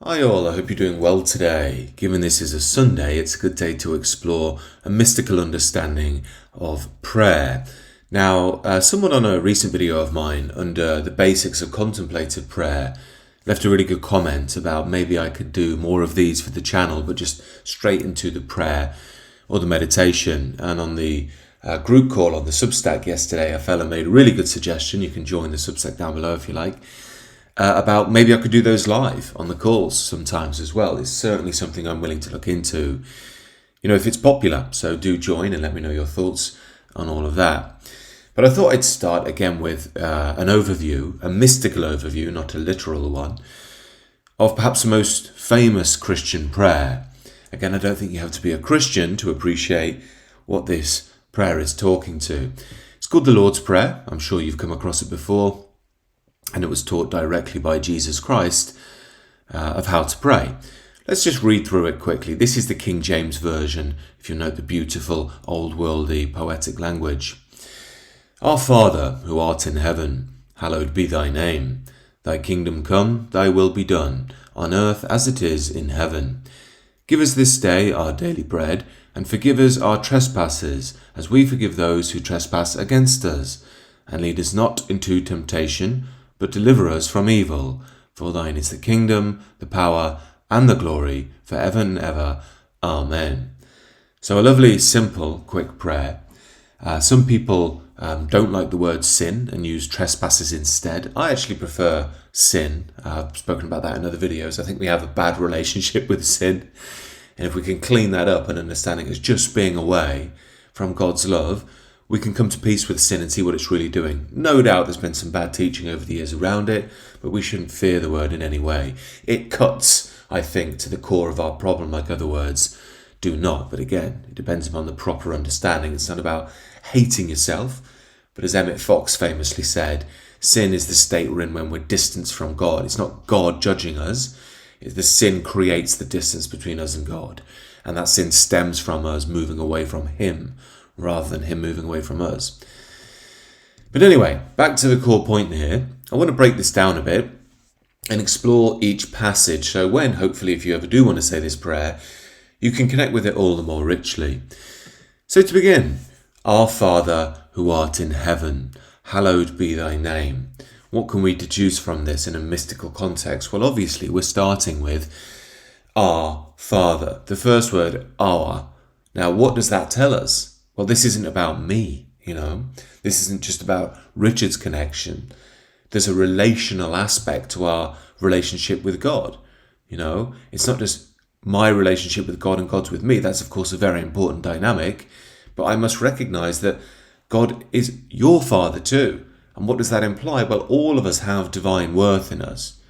Hi all, I hope you're doing well today. Given this is a Sunday, it's a good day to explore a mystical understanding of prayer. Now, someone on a recent video of mine under the basics of contemplative prayer left a really good comment about maybe I could do more of these for the channel, but just straight into the prayer or the meditation. And on the group call on the Substack yesterday, a fellow made a really good suggestion. You can join the Substack down below if you like. About maybe I could do those live on the calls sometimes as well. It's certainly something I'm willing to look into, if it's popular. So do join and let me know your thoughts on all of that. But I thought I'd start again with an overview, a mystical overview, not a literal one, of perhaps the most famous Christian prayer. Again, I don't think you have to be a Christian to appreciate what this prayer is talking to. It's called the Lord's Prayer. I'm sure you've come across it before. And it was taught directly by Jesus Christ of how to pray. Let's just read through it quickly. This is the King James Version, if you note the beautiful, old-worldy, poetic language. Our Father, who art in heaven, hallowed be thy name. Thy kingdom come, thy will be done, on earth as it is in heaven. Give us this day our daily bread, and forgive us our trespasses, as we forgive those who trespass against us. And lead us not into temptation, but deliver us from evil. For thine is the kingdom, the power, and the glory, for ever and ever. Amen. So a lovely, simple, quick prayer. Some people don't like the word sin and use trespasses instead. I actually prefer sin. I've spoken about that in other videos. I think we have a bad relationship with sin. And if we can clean that up and understanding it as just being away from God's love, we can come to peace with sin and see what it's really doing. No doubt there's been some bad teaching over the years around it, but we shouldn't fear the word in any way. It cuts, I think, to the core of our problem like other words do not. But again, it depends upon the proper understanding. It's not about hating yourself, but as Emmett Fox famously said, sin is the state we're in when we're distanced from God. It's not God judging us. The sin creates the distance between us and God. And that sin stems from us moving away from Him, rather than Him moving away from us. But anyway, back to the core point here. I want to break this down a bit and explore each passage. So when, hopefully, if you ever do want to say this prayer, you can connect with it all the more richly. So to begin, Our Father who art in heaven, hallowed be thy name. What can we deduce from this in a mystical context? Well, obviously, we're starting with Our Father. The first word, our. Now, what does that tell us? Well, this isn't about me, This isn't just about Richard's connection. There's a relational aspect to our relationship with God, It's not just my relationship with God and God's with me. That's, of course, a very important dynamic. But I must recognize that God is your Father too. And what does that imply? Well, all of us have divine worth in us,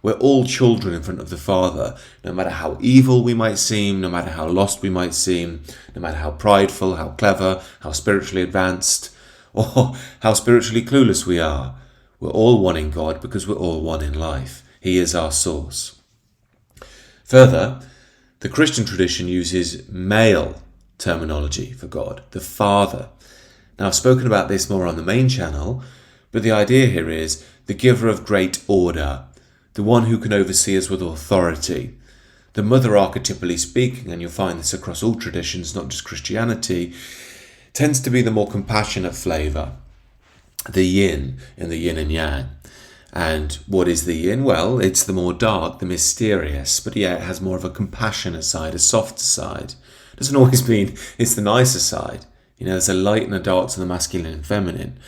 We're all children in front of the Father, no matter how evil we might seem, no matter how lost we might seem, no matter how prideful, how clever, how spiritually advanced, or how spiritually clueless we are. We're all one in God because we're all one in life. He is our source. Further, the Christian tradition uses male terminology for God, the Father. Now, I've spoken about this more on the main channel, but the idea here is the giver of great order, the one who can oversee us with authority. The mother, archetypally speaking, and you'll find this across all traditions, not just Christianity, tends to be the more compassionate flavour, the yin in the yin and yang. And what is the yin? Well, it's the more dark, the mysterious, but yeah, it has more of a compassionate side, a softer side. It doesn't always mean it's the nicer side. There's a light and a dark to the masculine and feminine.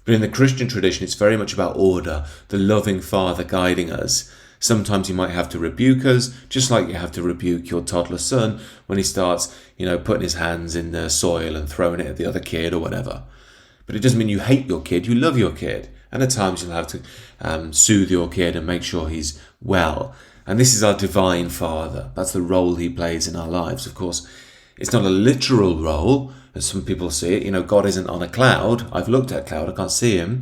But in the Christian tradition, it's very much about order, the loving Father guiding us. Sometimes you might have to rebuke us, just like you have to rebuke your toddler son when he starts, putting his hands in the soil and throwing it at the other kid or whatever. But it doesn't mean you hate your kid, you love your kid. And at times you'll have to soothe your kid and make sure he's well. And this is our divine Father. That's the role he plays in our lives. Of course, it's not a literal role, as some people see it. God isn't on a cloud. I've looked at a cloud, I can't see him.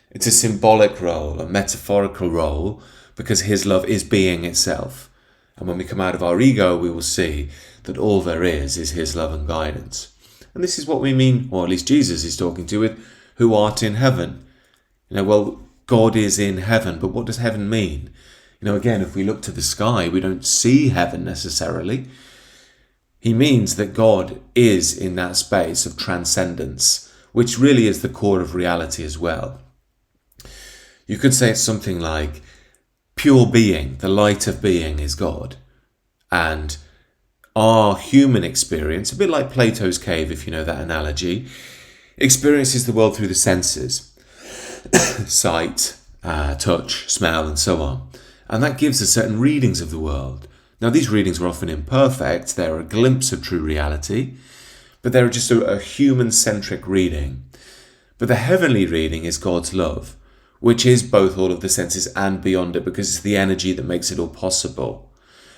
It's a symbolic role, a metaphorical role, because his love is being itself. And when we come out of our ego, we will see that all there is his love and guidance. And this is what we mean, or at least Jesus is talking to with, who art in heaven. Well, God is in heaven, but what does heaven mean? Again, if we look to the sky, we don't see heaven necessarily. He means that God is in that space of transcendence, which really is the core of reality as well. You could say it's something like pure being, the light of being is God. And our human experience, a bit like Plato's cave, if you know that analogy, experiences the world through the senses. Sight, touch, smell, and so on. And that gives us certain readings of the world. Now, these readings are often imperfect. They're a glimpse of true reality, but they're just a human-centric reading. But the heavenly reading is God's love, which is both all of the senses and beyond it, because it's the energy that makes it all possible.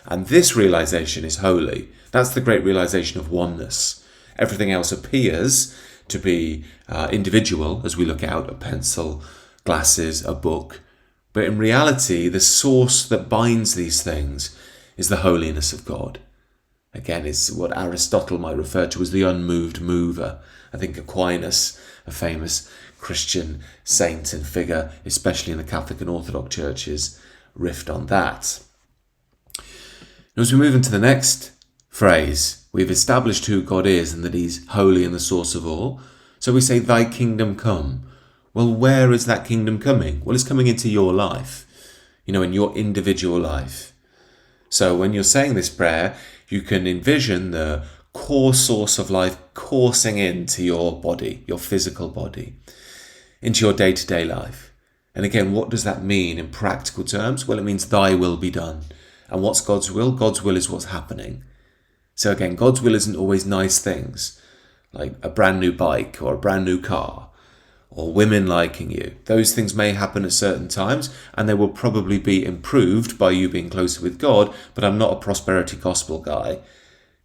And this realization is holy. That's the great realization of oneness. Everything else appears to be individual as we look out, a pencil, glasses, a book. But in reality, the source that binds these things is the holiness of God. Again, it's what Aristotle might refer to as the unmoved mover. I think Aquinas, a famous Christian saint and figure, especially in the Catholic and Orthodox churches, riffed on that. Now, as we move into the next phrase, we've established who God is and that he's holy and the source of all. So we say, thy kingdom come. Well, where is that kingdom coming? Well, it's coming into your life, in your individual life. So when you're saying this prayer, you can envision the core source of life coursing into your body, your physical body, into your day-to-day life. And again, what does that mean in practical terms? Well, it means thy will be done. And what's God's will? God's will is what's happening. So again, God's will isn't always nice things, like a brand new bike or a brand new car, or women liking you. Those things may happen at certain times, and they will probably be improved by you being closer with God, but I'm not a prosperity gospel guy.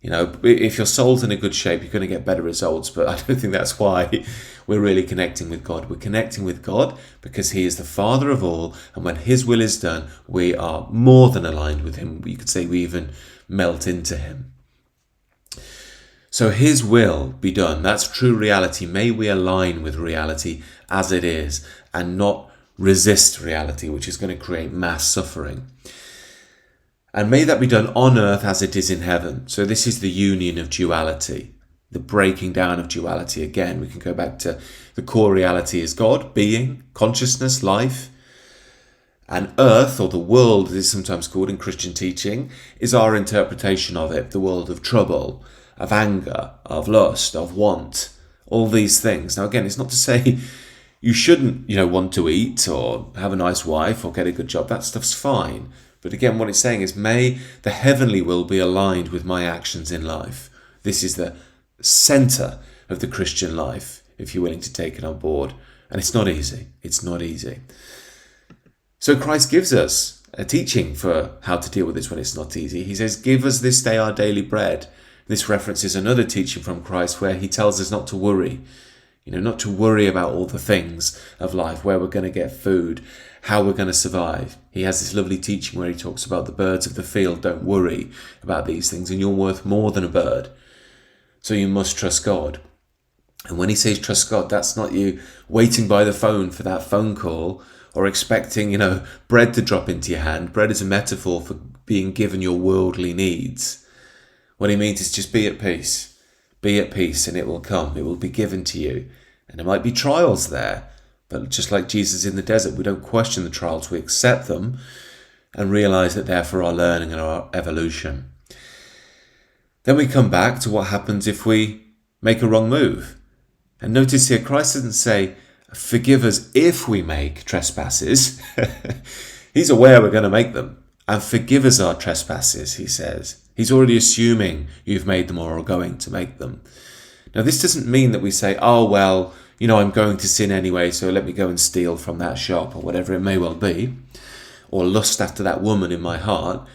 If your soul's in a good shape, you're going to get better results, but I don't think that's why we're really connecting with God. We're connecting with God because he is the Father of all, and when his will is done, we are more than aligned with him. You could say we even melt into him. So his will be done. That's true reality. May we align with reality as it is and not resist reality, which is going to create mass suffering. And may that be done on earth as it is in heaven. So this is the union of duality, the breaking down of duality. Again, we can go back to the core reality is God, being, consciousness, life. And earth, or the world as it is sometimes called in Christian teaching, is our interpretation of it, the world of trouble, of anger, of lust, of want, all these things. Now again, it's not to say you shouldn't, want to eat or have a nice wife or get a good job. That stuff's fine. But again, what it's saying is, may the heavenly will be aligned with my actions in life. This is the center of the Christian life, if you're willing to take it on board. And it's not easy. It's not easy. So Christ gives us a teaching for how to deal with this when it's not easy. He says, give us this day our daily bread. This references another teaching from Christ where he tells us not to worry. Not to worry about all the things of life, where we're going to get food, how we're going to survive. He has this lovely teaching where he talks about the birds of the field. Don't worry about these things, and you're worth more than a bird. So you must trust God. And when he says trust God, that's not you waiting by the phone for that phone call or expecting, bread to drop into your hand. Bread is a metaphor for being given your worldly needs. What he means is just be at peace. Be at peace and it will come. It will be given to you. And there might be trials there. But just like Jesus in the desert, we don't question the trials. We accept them and realize that they're for our learning and our evolution. Then we come back to what happens if we make a wrong move. And notice here, Christ doesn't say, forgive us if we make trespasses. He's aware we're going to make them. And forgive us our trespasses, he says. He's already assuming you've made them or are going to make them. Now, this doesn't mean that we say, oh, well, I'm going to sin anyway, so let me go and steal from that shop or whatever it may well be, or lust after that woman in my heart.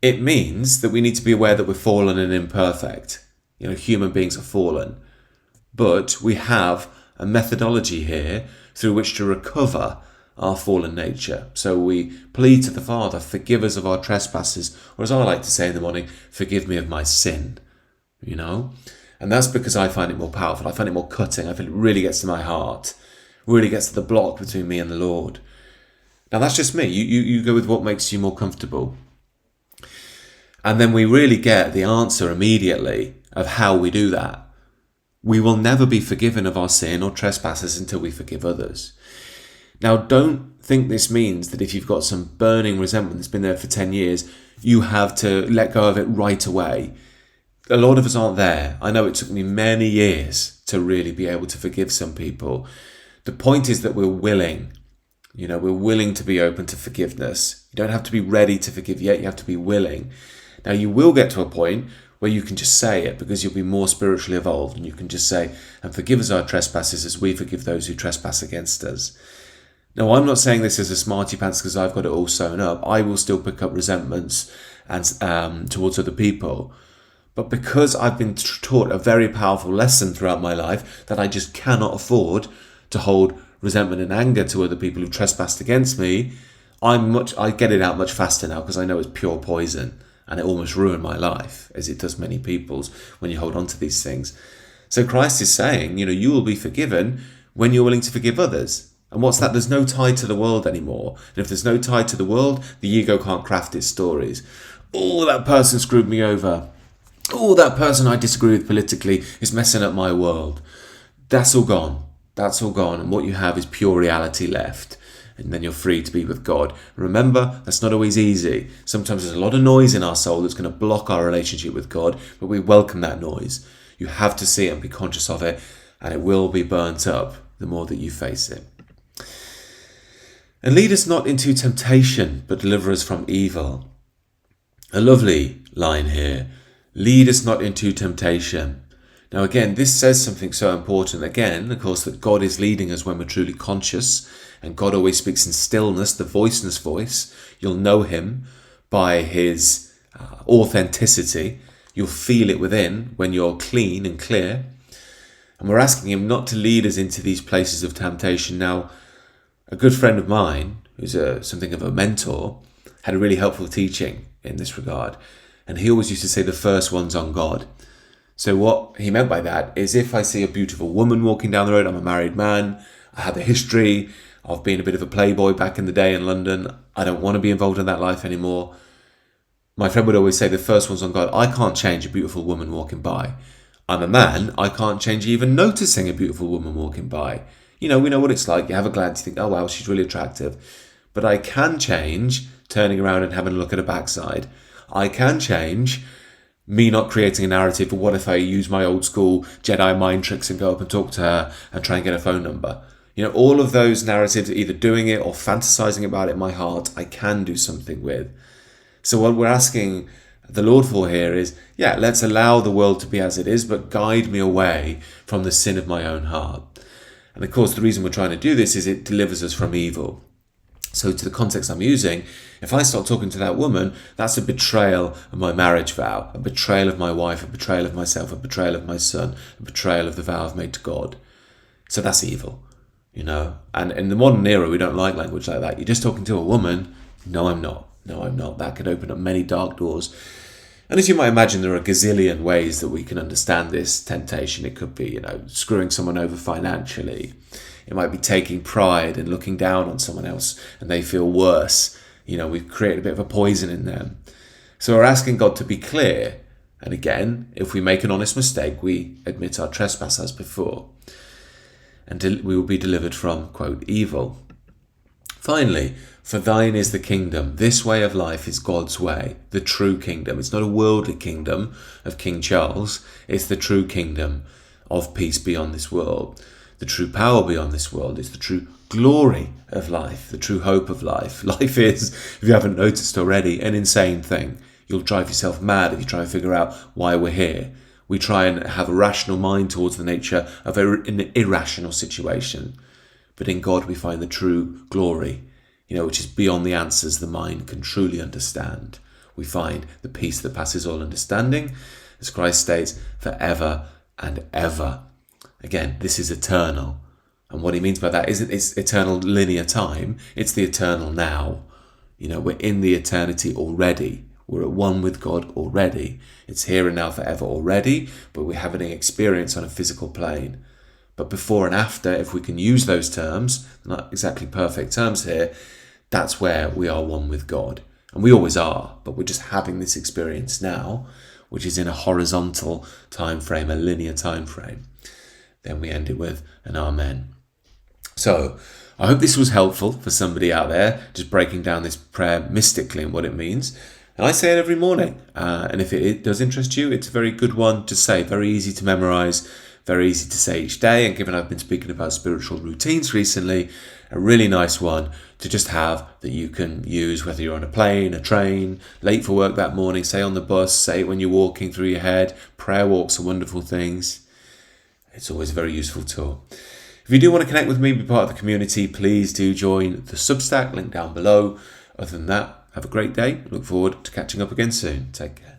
It means that we need to be aware that we're fallen and imperfect. Human beings are fallen. But we have a methodology here through which to recover our fallen nature. So we plead to the Father, forgive us of our trespasses, or as I like to say in the morning, forgive me of my sin, And that's because I find it more powerful. I find it more cutting. I feel it really gets to my heart, really gets to the block between me and the Lord. Now that's just me. You go with what makes you more comfortable. And then we really get the answer immediately of how we do that. We will never be forgiven of our sin or trespasses until we forgive others. Now, don't think this means that if you've got some burning resentment that's been there for 10 years, you have to let go of it right away. A lot of us aren't there. I know it took me many years to really be able to forgive some people. The point is that we're willing. We're willing to be open to forgiveness. You don't have to be ready to forgive yet. You have to be willing. Now, you will get to a point where you can just say it because you'll be more spiritually evolved, and you can just say, and forgive us our trespasses as we forgive those who trespass against us. Now, I'm not saying this as a smarty pants because I've got it all sewn up. I will still pick up resentments and towards other people. But because I've been taught a very powerful lesson throughout my life that I just cannot afford to hold resentment and anger to other people who trespassed against me, I get it out much faster now because I know it's pure poison. And it almost ruined my life, as it does many people's when you hold on to these things. So Christ is saying, you will be forgiven when you're willing to forgive others. And what's that? There's no tie to the world anymore. And if there's no tie to the world, the ego can't craft its stories. Oh, that person screwed me over. Oh, that person I disagree with politically is messing up my world. That's all gone. That's all gone. And what you have is pure reality left. And then you're free to be with God. Remember, that's not always easy. Sometimes there's a lot of noise in our soul that's going to block our relationship with God, but we welcome that noise. You have to see it and be conscious of it, and it will be burnt up the more that you face it. And lead us not into temptation, but deliver us from evil. A lovely line here. Lead us not into temptation. Now again, this says something so important. Again, of course, that God is leading us when we're truly conscious. And God always speaks in stillness, the voiceless voice. You'll know him by his authenticity. You'll feel it within when you're clean and clear. And we're asking him not to lead us into these places of temptation. Now, a good friend of mine, who's something of a mentor, had a really helpful teaching in this regard. And he always used to say the first one's on God. So what he meant by that is if I see a beautiful woman walking down the road, I'm a married man, I have a history of being a bit of a playboy back in the day in London. I don't want to be involved in that life anymore. My friend would always say the first one's on God. I can't change a beautiful woman walking by. I'm a man. I can't change even noticing a beautiful woman walking by. We know what it's like. You have a glance, you think, oh wow, she's really attractive. But I can change turning around and having a look at her backside. I can change me not creating a narrative of what if I use my old school Jedi mind tricks and go up and talk to her and try and get a phone number. All of those narratives, either doing it or fantasizing about it in my heart, I can do something with. So what we're asking the Lord for here is, let's allow the world to be as it is, but guide me away from the sin of my own heart. And of course, the reason we're trying to do this is it delivers us from evil. So to the context I'm using, if I start talking to that woman, that's a betrayal of my marriage vow, a betrayal of my wife, a betrayal of myself, a betrayal of my son, a betrayal of the vow I've made to God. So that's evil. And in the modern era, we don't like language like that. You're just talking to a woman. No, I'm not. That could open up many dark doors. And as you might imagine, there are a gazillion ways that we can understand this temptation. It could be, screwing someone over financially. It might be taking pride and looking down on someone else and they feel worse. We've created a bit of a poison in them. So we're asking God to be clear. And again, if we make an honest mistake, we admit our trespass as before. And we will be delivered from, quote, evil. Finally, for thine is the kingdom. This way of life is God's way, the true kingdom. It's not a worldly kingdom of King Charles. It's the true kingdom of peace beyond this world. The true power beyond this world is the true glory of life, the true hope of life. Life is, if you haven't noticed already, an insane thing. You'll drive yourself mad if you try and figure out why we're here. We try and have a rational mind towards the nature of an irrational situation. But in God we find the true glory, which is beyond the answers the mind can truly understand. We find the peace that passes all understanding, as Christ states, forever and ever. Again, this is eternal. And what he means by that isn't it's eternal linear time, it's the eternal now. We're in the eternity already. We're at one with God already. It's here and now forever already, but we're having an experience on a physical plane. But before and after, if we can use those terms, not exactly perfect terms here, that's where we are one with God. And we always are, but we're just having this experience now, which is in a horizontal time frame, a linear time frame. Then we end it with an amen. So I hope this was helpful for somebody out there, just breaking down this prayer mystically and what it means. And I say it every morning. And if it does interest you, it's a very good one to say, very easy to memorize, very easy to say each day. And given I've been speaking about spiritual routines recently, a really nice one to just have that you can use whether you're on a plane, a train, late for work that morning, say on the bus, say it when you're walking through your head. Prayer walks are wonderful things. It's always a very useful tool. If you do want to connect with me, be part of the community, please do join the Substack, link down below. Other than that, have a great day. Look forward to catching up again soon. Take care.